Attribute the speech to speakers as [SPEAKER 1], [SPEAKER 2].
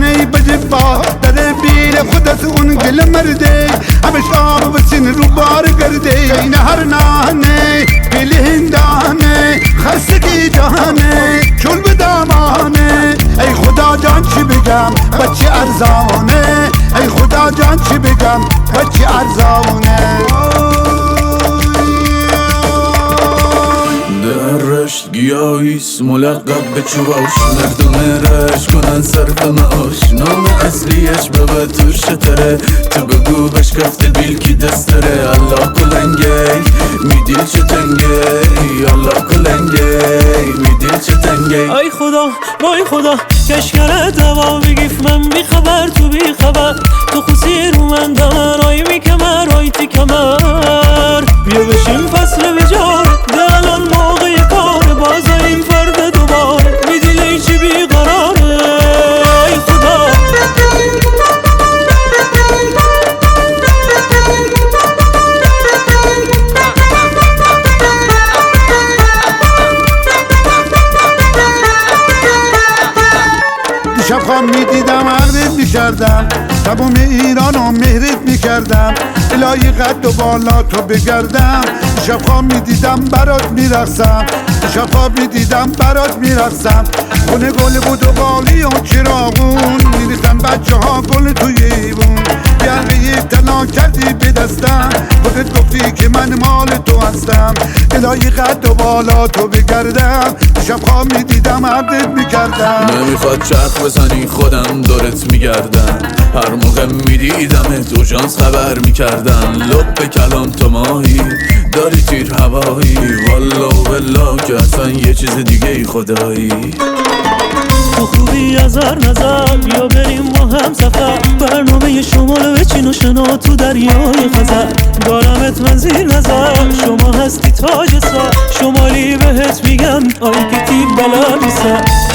[SPEAKER 1] تنهی بجبا در بیل خودت اون گل مرده همش آب بسین رو بار گرده این هر نانه بیل هندانه خستگی جانه چول به دامانه ای خدا جان چی بگم بچه ارزانه ای خدا جان چی بگم بچه ارزانه
[SPEAKER 2] رشت گیاهیست ملقب به چوباش مردم رشت کنن صرف معاش نام اصلیش به توش تره تو بگو بشکفت بیل کی دستره الله کلنگی میدیل چه تنگی الله کلنگی میدیل چه تنگی
[SPEAKER 3] ای خدا وای خدا کشکره دوا بگیف من بی خبر تو بی خبر تو خوصی رو من دمر آی می کمر آی تی کمر بیا بشیم فصل بجار دلان موقع کار باز این فرد دوباره میدیلی چی بیقراره ای خدا
[SPEAKER 1] دیشب خواب میدیدم عقدت میکردم تمام ایرانو مهرت میکردم الهی قد و بالا تو بگردم دیشب خواب میدیدم برات میرقصم دیشب خواب میدیدم برات میرقصم خونه گل بود و قالی و چراغون میریختن بچه ها گل توی ایوون یقه طلا کردی به دستم خودت گفتی که من مال تو هستم الهی قد و بالا تو بگردم دیشب خواب میدیدم عقدت میکردم
[SPEAKER 2] نمیخواد چرخ بزنی خودم دورت میگردم هر موقع میدیدم تو شانس خبر میکردم لب به کلام تو ماهی داری تیر هوایی والا و بلا که اصلا یه چیز دیگه ای خدایی
[SPEAKER 3] تو خوبی از هر نظر بیا بریم با هم سفر برنامه شمال بچین و شنا تو دریای خزر دارمت من زیر نظر شما هستی تاج سر شمالی بهت میگم آی که تیر بلا نیست